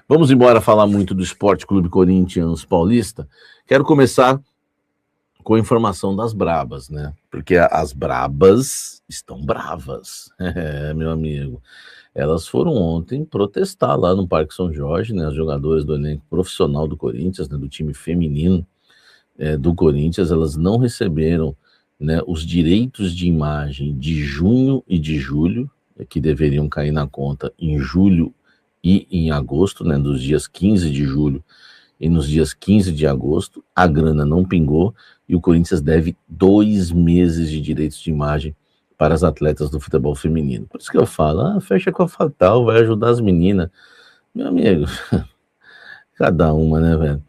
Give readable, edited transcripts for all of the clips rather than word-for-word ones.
Vamos embora falar muito do Esporte Clube Corinthians Paulista. Quero começar com a informação das brabas, né? Porque as brabas estão bravas, meu amigo. Elas foram ontem protestar lá no Parque São Jorge, né? As jogadoras do elenco profissional do Corinthians, né? Do time feminino do Corinthians, elas não receberam, né, os direitos de imagem de junho e de julho, que deveriam cair na conta em julho e em agosto, né, dos dias 15 de julho e nos dias 15 de agosto. A grana não pingou e o Corinthians deve 2 meses de direitos de imagem para as atletas do futebol feminino. Por isso que eu falo, fecha com a Fatal, vai ajudar as meninas. Meu amigo, cada uma, né, velho?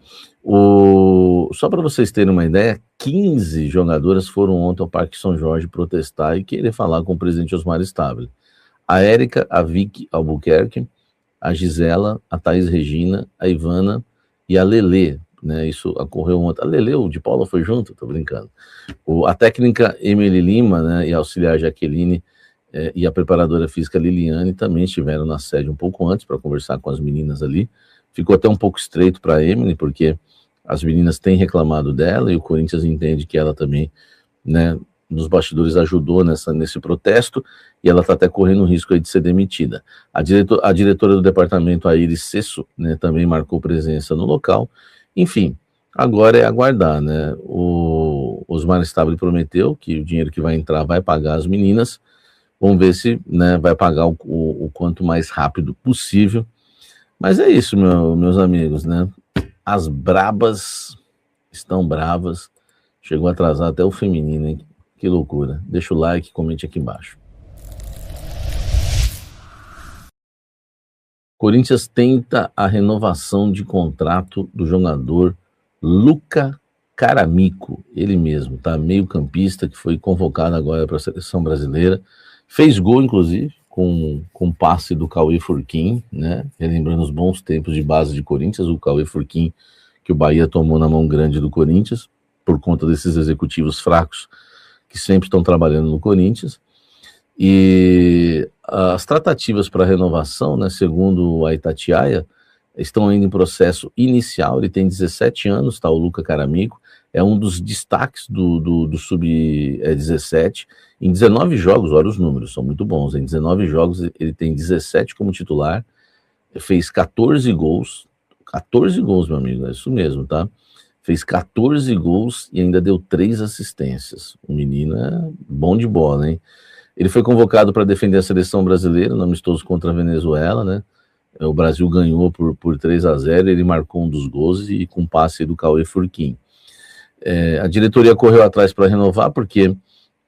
Só para vocês terem uma ideia, 15 jogadoras foram ontem ao Parque São Jorge protestar e querer falar com o presidente Osmar Stabile. A Érica, a Vicky Albuquerque, a Gisela, a Thaís Regina, a Ivana e a Lelê, né? Isso ocorreu ontem. A Lelê, o de Paula foi junto? Tô brincando. A técnica Emily Lima, né, e a auxiliar Jaqueline e a preparadora física Liliane também estiveram na sede um pouco antes para conversar com as meninas ali. Ficou até um pouco estreito para a Emily, porque as meninas têm reclamado dela e o Corinthians entende que ela também, né, nos bastidores ajudou nesse protesto e ela está até correndo o risco aí de ser demitida. A diretora do departamento, a Iris Cesso, né, também marcou presença no local. Enfim, agora é aguardar, né? O Osmar Stabile prometeu que o dinheiro que vai entrar vai pagar as meninas. Vamos ver se, né, vai pagar o quanto mais rápido possível. Mas é isso, meus amigos, né? As brabas estão bravas. Chegou a atrasar até o feminino, hein? Que loucura. Deixa o like, comente aqui embaixo. Corinthians tenta a renovação de contrato do jogador Luca Caramico, ele mesmo, tá? Meio-campista que foi convocado agora para a seleção brasileira. Fez gol, inclusive, com passe do Cauê Furquim, né? Relembrando os bons tempos de base de Corinthians, o Cauê Furquim, que o Bahia tomou na mão grande do Corinthians, por conta desses executivos fracos que sempre estão trabalhando no Corinthians. E as tratativas para renovação, né, segundo a Itatiaia, estão ainda em processo inicial. Ele tem 17 anos, tá? O Luca Caramico é um dos destaques do Sub-17. Em 19 jogos, olha os números, são muito bons. Em 19 jogos, ele tem 17 como titular, fez 14 gols. 14 gols, meu amigo, é isso mesmo, tá? Fez 14 gols e ainda deu 3 assistências. O menino é bom de bola, hein? Ele foi convocado para defender a seleção brasileira no amistoso contra a Venezuela, né? O Brasil ganhou por 3-0, ele marcou um dos gols e com passe do Cauê Furquim. A diretoria correu atrás para renovar porque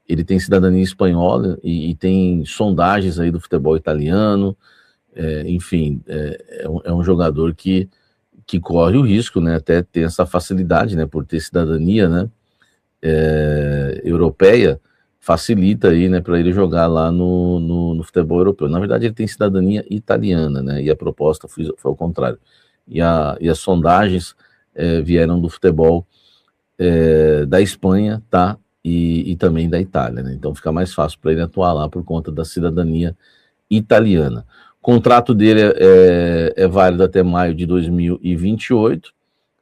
ele tem cidadania espanhola e tem sondagens aí do futebol italiano. Enfim, é um jogador que corre o risco, né? Até ter essa facilidade, né? Por ter cidadania, né? Europeia, facilita aí, né, para ele jogar lá no futebol europeu. Na verdade, ele tem cidadania italiana, né, e a proposta foi ao contrário. E as sondagens vieram do futebol da Espanha, tá, e também da Itália, né, então fica mais fácil para ele atuar lá por conta da cidadania italiana. O contrato dele é válido até maio de 2028,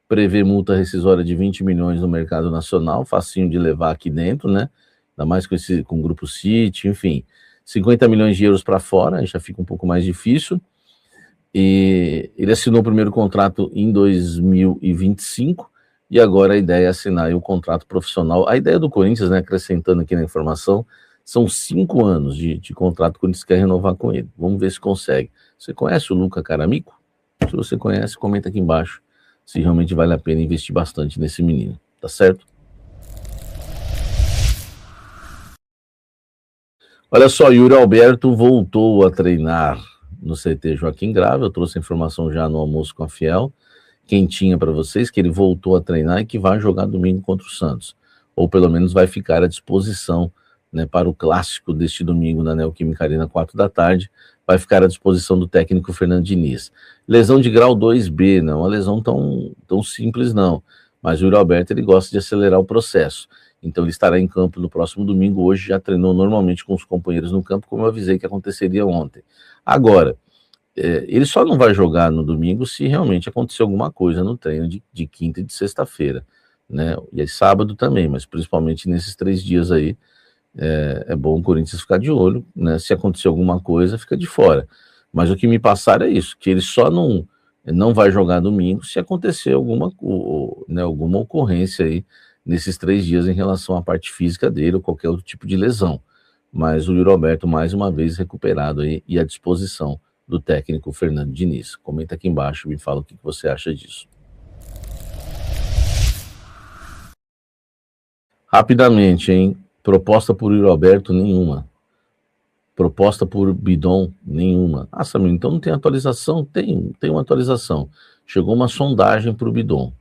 prevê multa rescisória de 20 milhões no mercado nacional, facinho de levar aqui dentro, né, ainda mais com o Grupo City, enfim, 50 milhões de euros para fora, aí já fica um pouco mais difícil. E ele assinou o primeiro contrato em 2025 e agora a ideia é assinar o contrato profissional. A ideia do Corinthians, né, acrescentando aqui na informação, são 5 anos de contrato que o Corinthians quer renovar com ele. Vamos ver se consegue. Você conhece o Luca Caramico? Se você conhece, comenta aqui embaixo se realmente vale a pena investir bastante nesse menino, tá certo? Olha só, Yuri Alberto voltou a treinar no CT Joaquim Grava. Eu trouxe a informação já no almoço com a Fiel, quentinha para vocês, que ele voltou a treinar e que vai jogar domingo contra o Santos, ou pelo menos vai ficar à disposição, né, para o clássico deste domingo na Neoquímica Arena, 4 da tarde, vai ficar à disposição do técnico Fernando Diniz. Lesão de grau 2B, não é uma lesão tão simples não, mas o Yuri Alberto ele gosta de acelerar o processo. Então ele estará em campo no próximo domingo. Hoje já treinou normalmente com os companheiros no campo, como eu avisei que aconteceria ontem. Agora, ele só não vai jogar no domingo se realmente acontecer alguma coisa no treino de quinta e de sexta-feira, né? E aí sábado também, mas principalmente nesses 3 dias aí, é bom o Corinthians ficar de olho, né? Se acontecer alguma coisa, fica de fora. Mas o que me passaram é isso, que ele só não vai jogar domingo se acontecer alguma ocorrência aí nesses 3 dias em relação à parte física dele ou qualquer outro tipo de lesão. Mas o Yuri Alberto, mais uma vez, recuperado aí e à disposição do técnico Fernando Diniz. Comenta aqui embaixo e me fala o que você acha disso. Rapidamente, hein? Proposta por Yuri Alberto, nenhuma. Proposta por Bidon, nenhuma. Ah, Samir, então não tem atualização? Tem uma atualização. Chegou uma sondagem para o Bidon,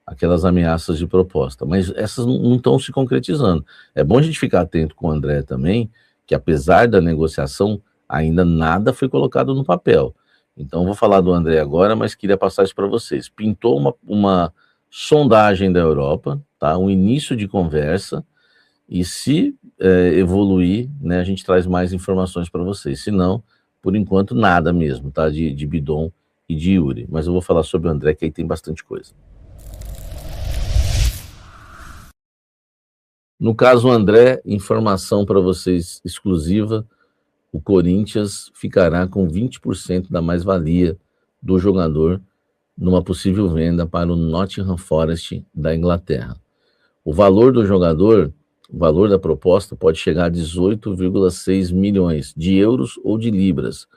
aquelas ameaças de proposta, mas essas não estão se concretizando. É bom a gente ficar atento com o André também, que apesar da negociação, ainda nada foi colocado no papel. Então, vou falar do André agora, mas queria passar isso para vocês. Pintou uma sondagem da Europa, tá? Um início de conversa, e se evoluir, né, a gente traz mais informações para vocês. Se não, por enquanto, nada mesmo, tá? De Bidon e de Yuri. Mas eu vou falar sobre o André, que aí tem bastante coisa. No caso André, informação para vocês exclusiva, o Corinthians ficará com 20% da mais-valia do jogador numa possível venda para o Nottingham Forest da Inglaterra. O valor do jogador, o valor da proposta pode chegar a 18,6 milhões de euros ou de libras.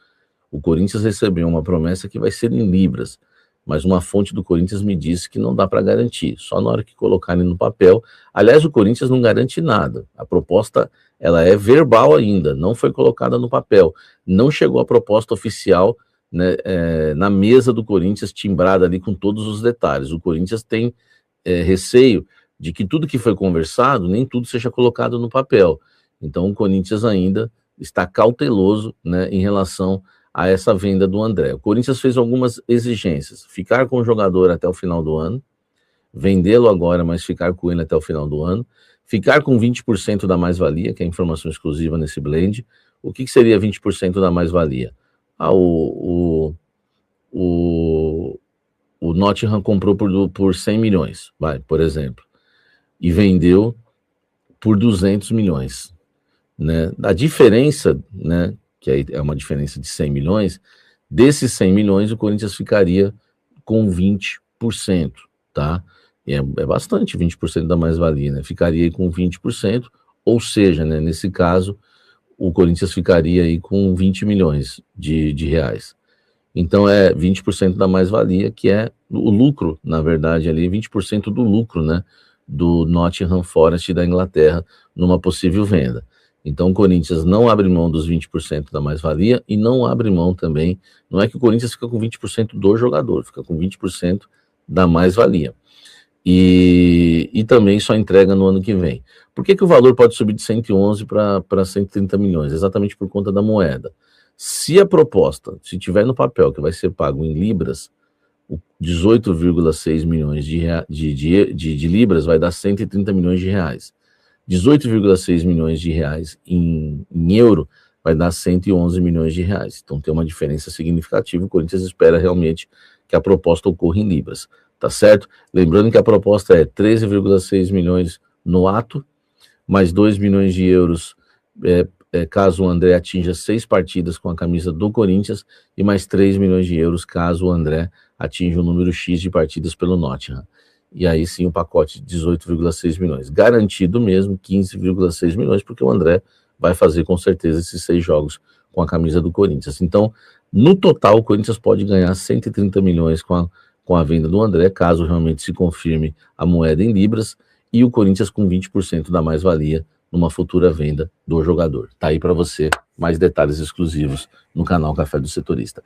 O Corinthians recebeu uma promessa que vai ser em libras, mas uma fonte do Corinthians me disse que não dá para garantir, só na hora que colocarem no papel. Aliás, o Corinthians não garante nada, a proposta ela é verbal ainda, não foi colocada no papel, não chegou a proposta oficial, né, na mesa do Corinthians, timbrada ali com todos os detalhes. O Corinthians tem receio de que tudo que foi conversado, nem tudo seja colocado no papel. Então o Corinthians ainda está cauteloso, né, em relação a essa venda do André. O Corinthians fez algumas exigências: ficar com o jogador até o final do ano, vendê-lo agora, mas ficar com ele até o final do ano, ficar com 20% da mais-valia, que é a informação exclusiva nesse blend. O que seria 20% da mais-valia? O Nottingham comprou por 100 milhões, por exemplo, e vendeu por 200 milhões. Né? A diferença, né, que aí é uma diferença de 100 milhões, desses 100 milhões o Corinthians ficaria com 20%, tá? E é bastante, 20% da mais-valia, né? Ficaria aí com 20%, ou seja, né, nesse caso, o Corinthians ficaria aí com 20 milhões de reais. Então é 20% da mais-valia, que é o lucro, na verdade, ali, 20% do lucro, né, do Nottingham Forest da Inglaterra numa possível venda. Então o Corinthians não abre mão dos 20% da mais-valia e não abre mão também, não é que o Corinthians fica com 20% do jogador, fica com 20% da mais-valia. E também só entrega no ano que vem. Por que o valor pode subir de 111 para 130 milhões? Exatamente por conta da moeda. Se a proposta, se tiver no papel que vai ser pago em libras, 18,6 milhões de libras vai dar 130 milhões de reais. 18,6 milhões de reais em euro vai dar 111 milhões de reais. Então tem uma diferença significativa. O Corinthians espera realmente que a proposta ocorra em libras, tá certo? Lembrando que a proposta é 13,6 milhões no ato, mais 2 milhões de euros caso o André atinja 6 partidas com a camisa do Corinthians e mais 3 milhões de euros caso o André atinja o número X de partidas pelo Nottingham. E aí sim o pacote de 18,6 milhões. Garantido mesmo 15,6 milhões, porque o André vai fazer com certeza esses 6 jogos com a camisa do Corinthians. Então, no total, o Corinthians pode ganhar 130 milhões com a venda do André, caso realmente se confirme a moeda em libras, e o Corinthians com 20% da mais-valia numa futura venda do jogador. Tá aí para você mais detalhes exclusivos no canal Café do Setorista.